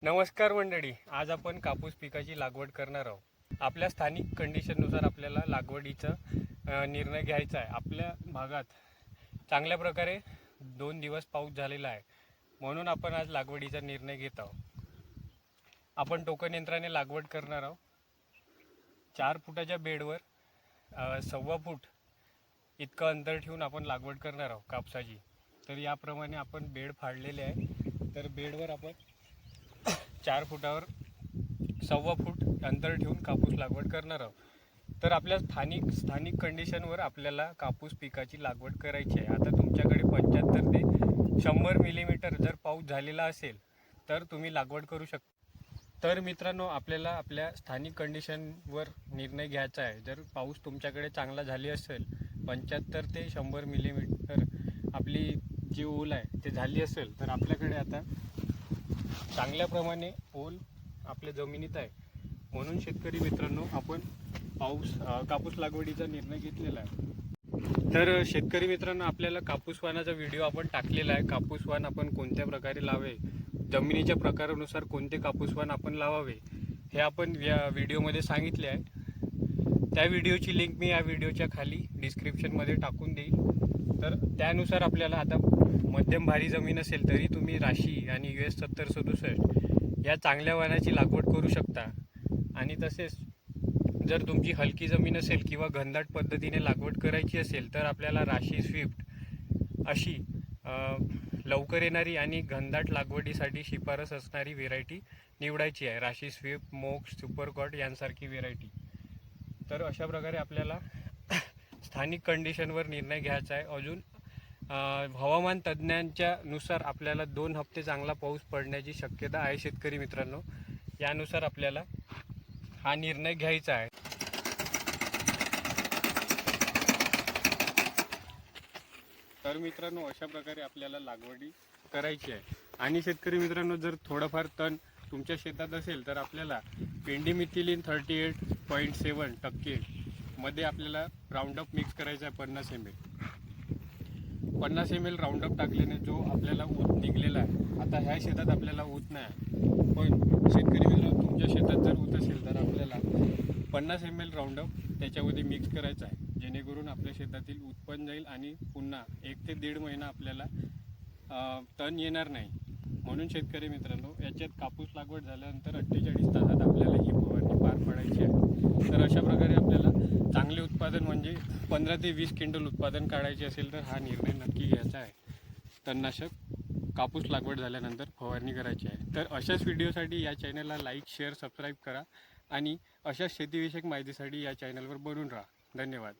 नमस्कार मंडळी, आज आपण कापूस पिकाची लागवड करणार आहोत। आपल्या स्थानिक कंडिशननुसार आपल्याला लागवडीचा निर्णय घ्यायचा आहे। आपल्या भागात चांगल्या प्रकारे 2 दिवस पाऊस झालेला आहे, म्हणून आपण आज लागवडीचा निर्णय घेत आहोत। आपण टोकन यंत्राने लागवड करणार आहोत। 4 फुटाच्या बेडवर 1.25 फूट इतकं अंतर ठेवून आपण लागवड करणार आहोत कापसाची। तर याप्रमाणे आपण बेड फाडलेले आहे। तर बेडवर आपण 4 फुटावर 1.25 फूट अंतर ठेवून कापूस लागवड करणार आहोत। तर आपल्या स्थानिक कंडिशनवर आपल्याला कापूस पिकाची लागवड करायची आहे। आता तुमच्याकडे 75 ते 100 मिलीमीटर जर पाऊस झालेला असेल तर तुम्ही लागवड करू शकता। तर मित्रांनो, आपल्याला आपल्या स्थानिक कंडिशनवर निर्णय घ्यायचा आहे। जर पाऊस तुमच्याकडे चांगला झाली असेल, 75 ते 100 मिलीमीटर आपली जी ओल आहे ते झाली असेल, तर आपल्याकडे आता चांगल्या प्रमाणे ओल आपल्या जमिनीत आहे। म्हणून शेतकरी मित्रांनो, आपण कापूस लागवडीचा निर्णय घेतलेला आहे। तर शेतकरी मित्रांनो, आपल्याला कापूस वाणाचा व्हिडिओ आपण टाकलेला आहे। कापूस वाण आपण कोणत्या प्रकारे लावावे, जमिनीच्या प्रकारानुसार कोणते कापूस वाण आपण लावावे, हे आपण या व्हिडिओमध्ये सांगितले आहे। त्या व्हिडिओची लिंक मी या व्हिडिओच्या खाली डिस्क्रिप्शनमध्ये टाकून देईल। तर त्यानुसार आपल्याला आता मध्यम भारी जमीन असेल तरी तुम्ही राशी आणि US 7067 या चांगल्या वाणाची लागवड करू शकता। आणि तसेच जर तुमची हलकी जमीन असेल किंवा घनदाट पद्धतीने लागवड करायची असेल तर आपल्याला राशी स्विफ्ट अशी लवकर येणारी आणि घनदाट लागवडीसाठी शिफारस असणारी व्हेरायटी निवडायची आहे। राशी स्विफ्ट, मोक्स, सुपरकॉट यांसारखी व्हेरायटी। तर अशा प्रकारे आपल्याला स्थानिक कंडिशनवर निर्णय घ्यायचा आहे। अजून हवामान तज्ज्ञांच्या नुसार आपल्याला 2 हप्ते चांगला पाऊस पडण्याची शक्यता आहे शेतकरी मित्रांनो। यानुसार आपल्याला हा निर्णय घ्यायचा आहे। तर मित्रांनो, अशा प्रकारे आपल्याला लागवडी करायची आहे। आणि शेतकरी मित्रांनो, जर थोडंफार तण तुमच्या शेतात असेल तर आपल्याला पेंडिमिथिलिन 38.7% मध्ये आपल्याला राऊंडअप मिक्स करायचा आहे। 50 ml राऊंडअप टाकल्याने जो आपल्याला ऊत निघलेला आहे, आता ह्या शेतात आपल्याला ऊत नाही, पण शेतकरी मित्रांनो, तुमच्या शेतात जर ऊत असेल तर आपल्याला 50 ml राऊंडअप त्याच्यामध्ये मिक्स करायचा आहे, जेणेकरून आपल्या शेतातील उत्पन्न जाईल आणि पुन्हा 1 ते 1.5 महिना आपल्याला तण येणार नाही। म्हणून शेतकरी मित्रांनो, याच्यात कापूस लागवड झाल्यानंतर 48 तासात आपल्याला ही फवारणी पार पाडायची आहे। तर अशा प्रकारे आपल्याला चांगले उत्पादन म्हणजे 15 ते 20 क्विंटल उत्पादन काढायचे असेल तर हा निर्णय नक्की घ्यायचा आहे। तणनाशक कापूस लागवड झाल्यानंतर फवारणी करायची आहे। तर अशाच व्हिडिओसाठी या चॅनलला लाईक, शेअर, सबस्क्राईब करा आणि अशाच शेतीविषयक माहितीसाठी या चॅनलवर बनून राहा। धन्यवाद।